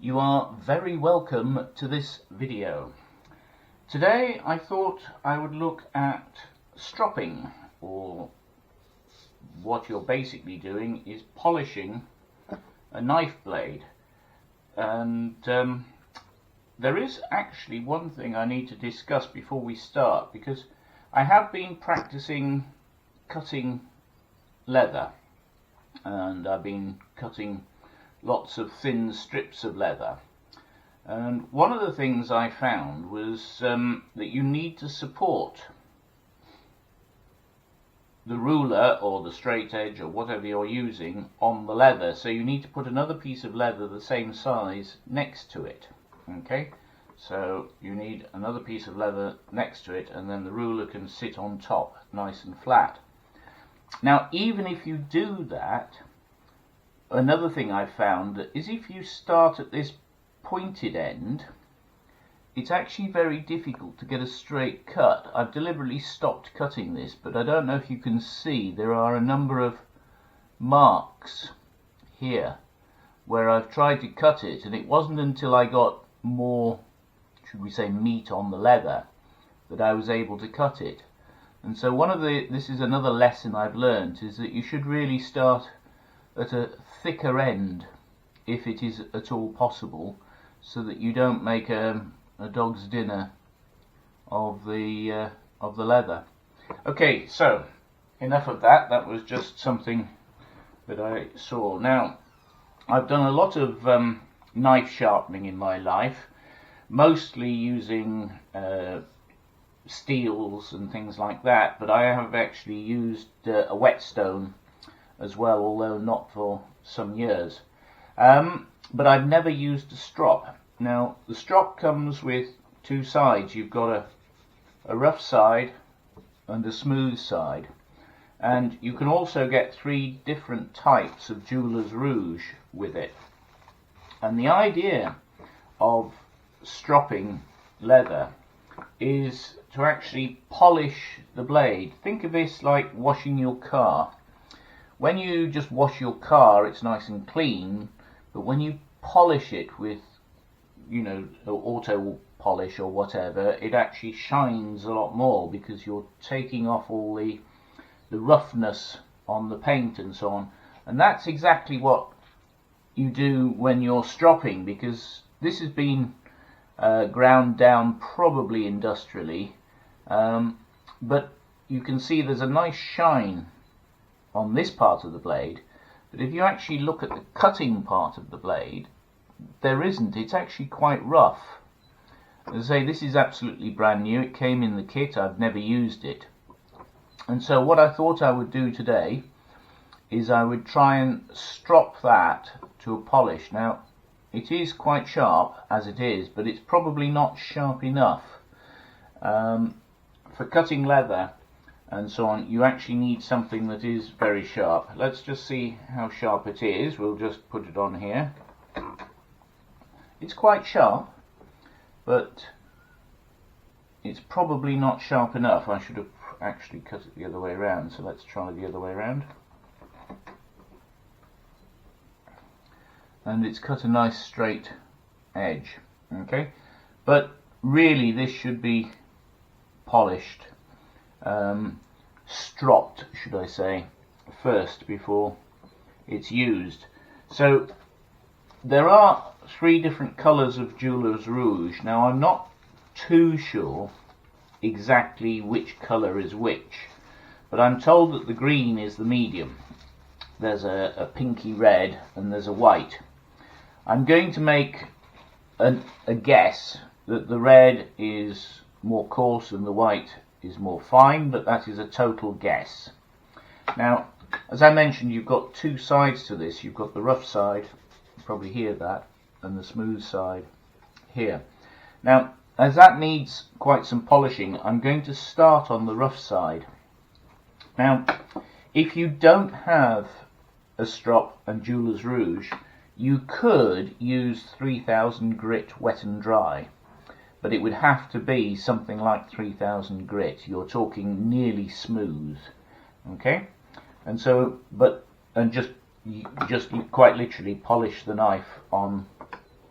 You are very welcome to this video. Today I thought I would look at stropping, or what you're basically doing is polishing a knife blade. And there is actually one thing I need to discuss before we start, because I have been practicing cutting leather, and I've been cutting lots of thin strips of leather, and one of the things I found was that you need to support the ruler or the straight edge or whatever you're using on the leather, so you need to put another piece of leather the same size next to it. Okay, so you need another piece of leather next to it, and then the ruler can sit on top nice and flat. Now even if you do that, another thing I found is if you start at this pointed end, it's actually very difficult to get a straight cut. I've deliberately stopped cutting this, but I don't know if you can see there are a number of marks here where I've tried to cut it, and it wasn't until I got more, should we say, meat on the leather that I was able to cut it. And so this is another lesson I've learned, is that you should really start at a thicker end if it is at all possible, so that you don't make a dog's dinner of the leather. Okay, so enough of that. That was just something that I saw. Now, I've done a lot of knife sharpening in my life, mostly using steels and things like that, but I have actually used a whetstone as well, although not for some years. But I've never used a strop. Now the strop comes with two sides. You've got a rough side and a smooth side, and you can also get 3 different types of jeweler's rouge with it. And the idea of stropping leather is to actually polish the blade. Think of this like washing your car. When you just wash your car, it's nice and clean, but when you polish it with, auto polish or whatever, it actually shines a lot more, because you're taking off all the roughness on the paint and so on. And that's exactly what you do when you're stropping, because this has been ground down probably industrially, but you can see there's a nice shine on this part of the blade, but if you actually look at the cutting part of the blade, there isn't. It's actually quite rough. As I say, this is absolutely brand new. It came in the kit. I've never used it. And so what I thought I would do today is I would try and strop that to a polish. Now, it is quite sharp as it is, but it's probably not sharp enough. For cutting leather and so on, you actually need something that is very sharp. Let's just see how sharp it is. We'll just put it on here. It's quite sharp, but it's probably not sharp enough. I should have actually cut it the other way around, so let's try the other way around. And it's cut a nice straight edge, okay? But really this should be polished, stropped, should I say, first before it's used. So there are 3 different colours of jeweler's rouge. Now I'm not too sure exactly which colour is which, but I'm told that the green is the medium. There's a pinky red and there's a white. I'm going to make a guess that the red is more coarse and the white is more fine, but that is a total guess. Now, as I mentioned, you've got 2 sides to this. You've got the rough side, you probably hear that, and the smooth side here. Now, as that needs quite some polishing, I'm going to start on the rough side. Now, if you don't have a strop and jeweler's rouge, you could use 3000 grit wet and dry, but it would have to be something like 3000 grit. You're talking nearly smooth, okay? And so, just quite literally polish the knife on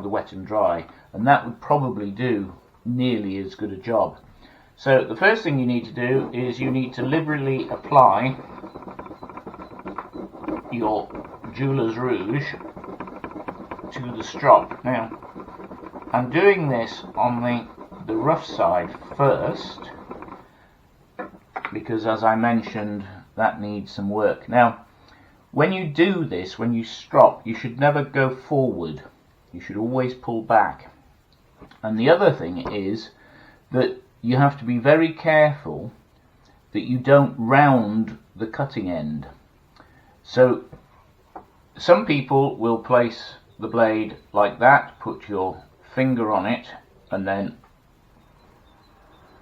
the wet and dry, and that would probably do nearly as good a job. So the first thing you need to do is you need to liberally apply your jeweler's rouge to the strop. Now, I'm doing this on the rough side first, because as I mentioned, that needs some work. Now, when you do this, when you strop, you should never go forward. You should always pull back. And the other thing is that you have to be very careful that you don't round the cutting end. So some people will place the blade like that, put your finger on it, and then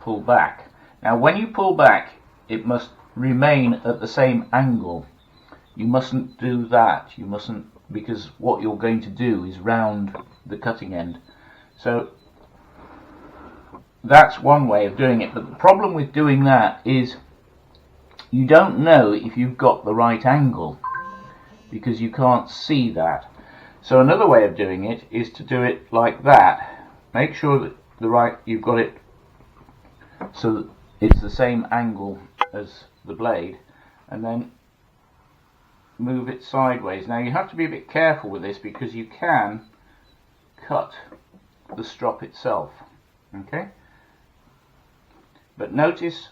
pull back. Now when you pull back, it must remain at the same angle. You mustn't do that. You mustn't, because what you're going to do is round the cutting end. So that's one way of doing it, but the problem with doing that is you don't know if you've got the right angle, because you can't see that. So another way of doing it is to do it like that. Make sure that you've got it so that it's the same angle as the blade, and then move it sideways. Now you have to be a bit careful with this, because you can cut the strop itself. Okay? But notice,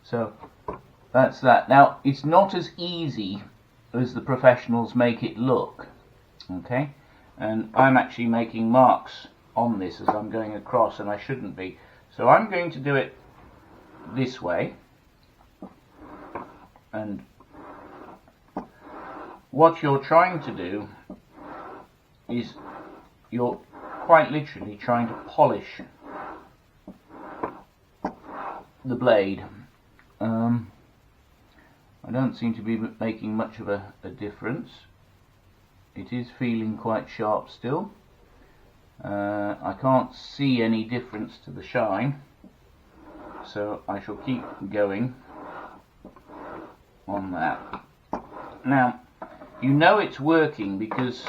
so that's that. Now it's not as easy as the professionals make it look. Okay? And I'm actually making marks on this as I'm going across, and I shouldn't be. So I'm going to do it this way, and what you're trying to do is you're quite literally trying to polish the blade. I don't seem to be making much of a difference. It is feeling quite sharp still. I can't see any difference to the shine, so I shall keep going on that. Now, you know it's working because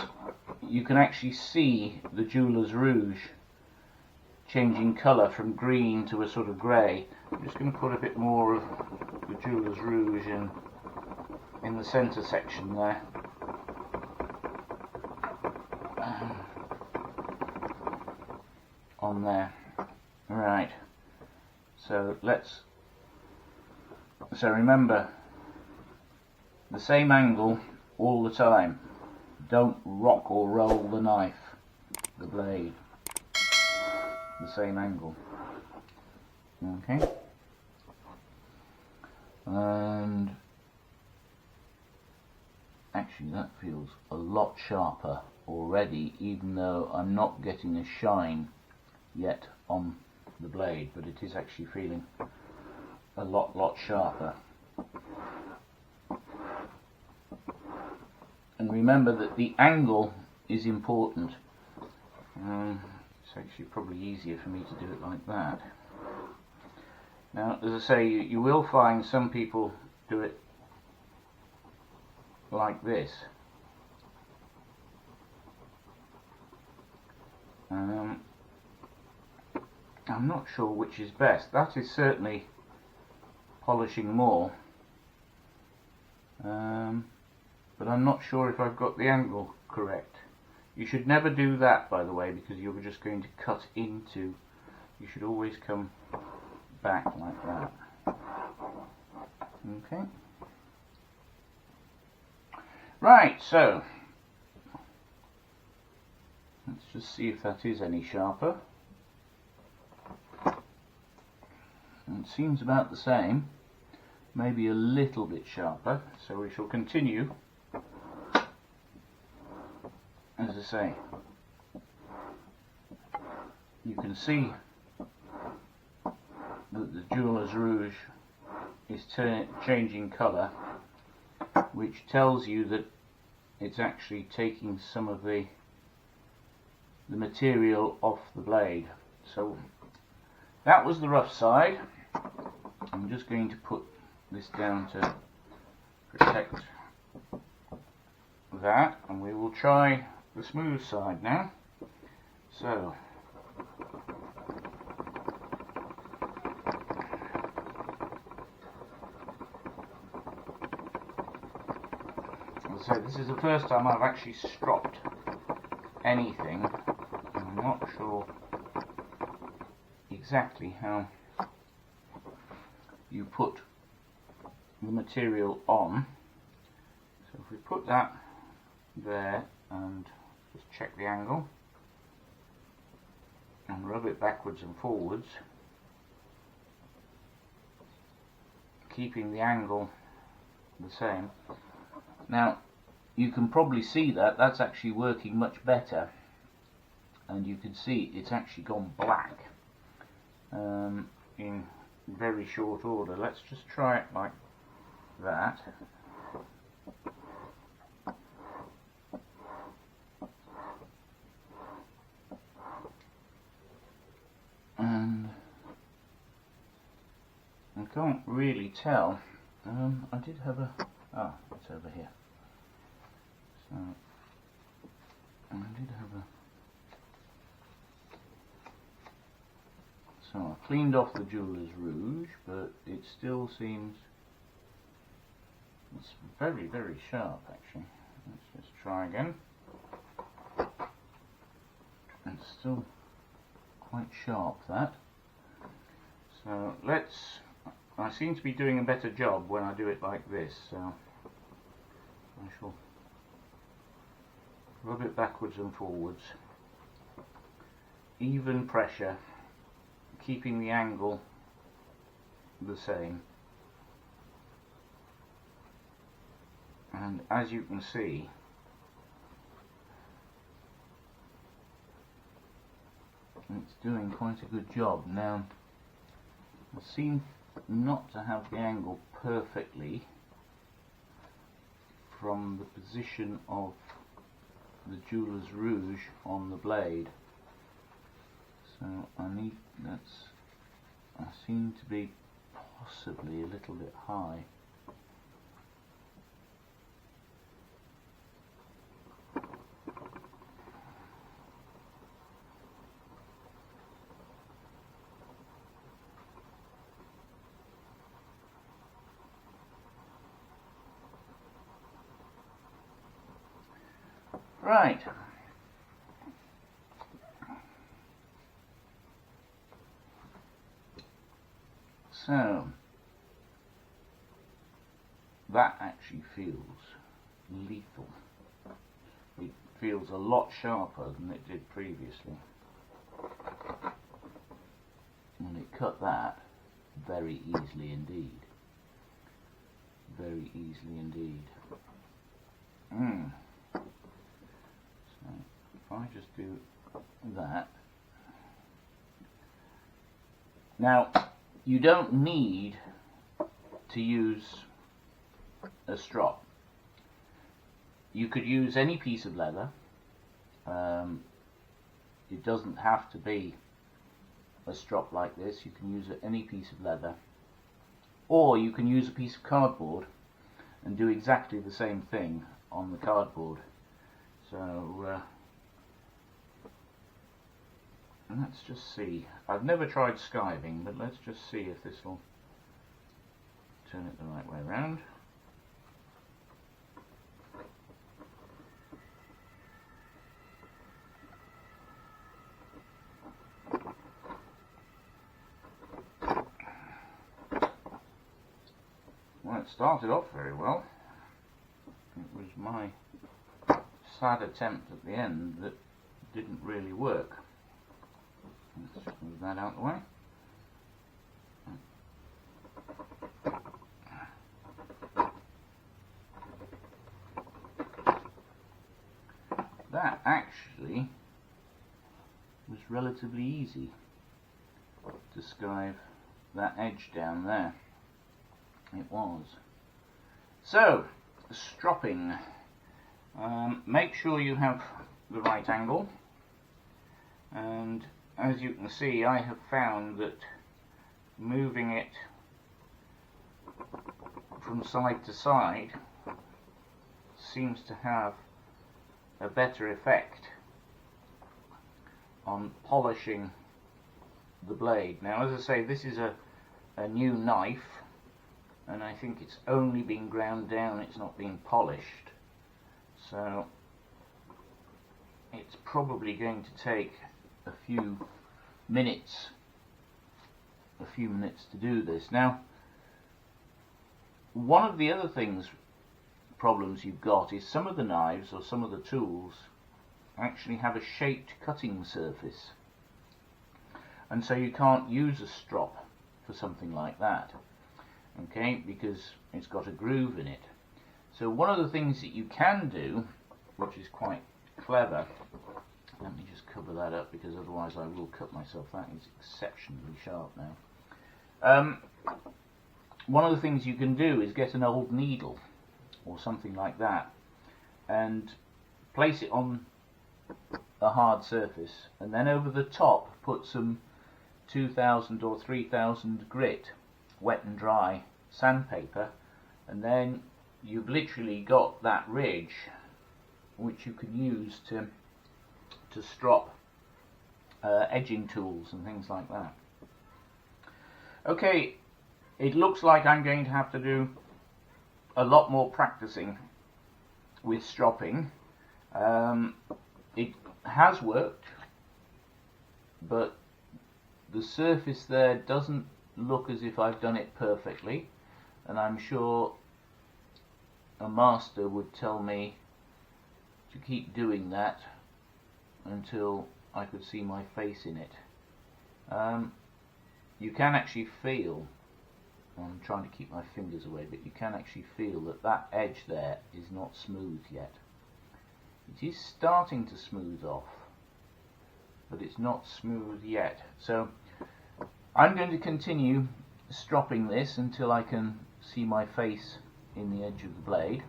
you can actually see the jeweler's rouge changing colour from green to a sort of grey. I'm just going to put a bit more of the jeweler's rouge in the centre section there. On there. Right. So remember, the same angle all the time. Don't rock or roll the knife, the blade. The same angle. Okay. And actually that feels a lot sharper already, even though I'm not getting a shine yet on the blade, but it is actually feeling a lot sharper. And remember that the angle is important. It's actually probably easier for me to do it like that. Now, as I say, you will find some people do it like this. I'm not sure which is best. That is certainly polishing more, but I'm not sure if I've got the angle correct. You should never do that, by the way, because you're just going to cut into. You should always come back like that. Okay. Right, so let's just see if that is any sharper. It seems about the same, maybe a little bit sharper, so we shall continue. As I say, you can see that the jeweler's rouge is changing colour, which tells you that it's actually taking some of the material off the blade. So that was the rough side. I'm just going to put this down to protect that, and we will try the smooth side now. So as I say, this is the first time I've actually stropped anything. I'm not sure exactly how you put the material on. So if we put that there and just check the angle and rub it backwards and forwards, keeping the angle the same. Now you can probably see that that's actually working much better, and you can see it's actually gone black in very short order. Let's just try it like that. And I can't really tell. I did have a... oh, it's over here. So I did have a... so I cleaned off the jeweler's rouge, but it still seems... it's very, very sharp actually. Let's just try again. It's still quite sharp, that. So let's... I seem to be doing a better job when I do it like this, so I shall rub it backwards and forwards. Even pressure, keeping the angle the same. And as you can see, it's doing quite a good job. Now, I seem not to have the angle perfectly from the position of the jeweler's rouge on the blade. So I seem to be possibly a little bit high. Right. So that actually feels lethal. It feels a lot sharper than it did previously. And it cut that very easily indeed. Very easily indeed. So if I just do that. Now, you don't need to use a strop. You could use any piece of leather. It doesn't have to be a strop like this. You can use any piece of leather, or you can use a piece of cardboard and do exactly the same thing on the cardboard. So let's just see. I've never tried skiving, but let's just see if this will turn it the right way around. Well, it started off very well. It was my sad attempt at the end that didn't really work. Let's just move that out of the way. That actually was relatively easy to skive that edge down there. It was. So, stropping. Make sure you have the right angle, and as you can see, I have found that moving it from side to side seems to have a better effect on polishing the blade. Now, as I say, this is a new knife, and I think it's only been ground down, it's not been polished, so it's probably going to take a few minutes to do this. Now, one of the other problems you've got is some of the knives or some of the tools actually have a shaped cutting surface, and so you can't use a strop for something like that, okay, because it's got a groove in it. So one of the things that you can do, which is quite clever, let me just cover that up because otherwise I will cut myself. That is exceptionally sharp now. One of the things you can do is get an old needle or something like that and place it on a hard surface, and then over the top put some 2000 or 3000 grit, wet and dry sandpaper, and then you've literally got that ridge which you can use to strop edging tools and things like that. Okay, it looks like I'm going to have to do a lot more practicing with stropping. It has worked, but the surface there doesn't look as if I've done it perfectly, and I'm sure a master would tell me to keep doing that until I could see my face in it. You can actually feel, I'm trying to keep my fingers away, but you can actually feel that that edge there is not smooth yet. It is starting to smooth off, but it's not smooth yet. So I'm going to continue stropping this until I can see my face in the edge of the blade.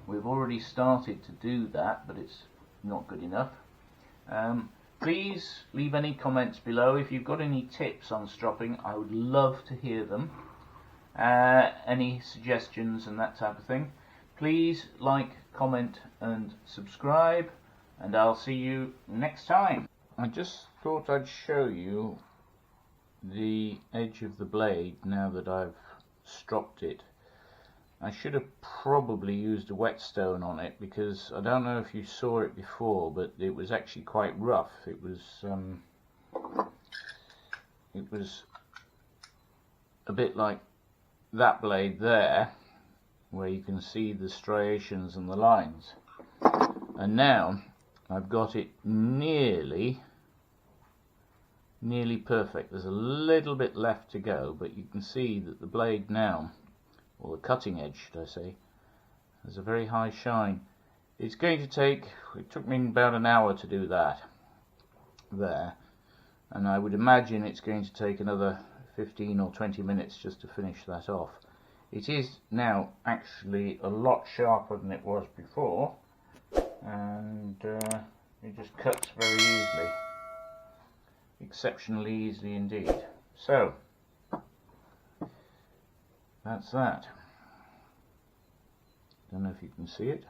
We've already started to do that, but it's not good enough. Please leave any comments below. If you've got any tips on stropping, I would love to hear them. Any suggestions and that type of thing. Please like, comment and subscribe, and I'll see you next time. I just thought I'd show you the edge of the blade now that I've stropped it. I should have probably used a whetstone on it, because I don't know if you saw it before, but it was actually quite rough. It was a bit like that blade there, where you can see the striations and the lines. And now I've got it nearly perfect. There's a little bit left to go, but you can see that the blade now, or the cutting edge should I say, has a very high shine. It's going to take, it took me about an hour to do that there, and I would imagine it's going to take another 15 or 20 minutes just to finish that off. It is now actually a lot sharper than it was before, and it just cuts very easily, exceptionally easily indeed. So that's that. Don't know if you can see it.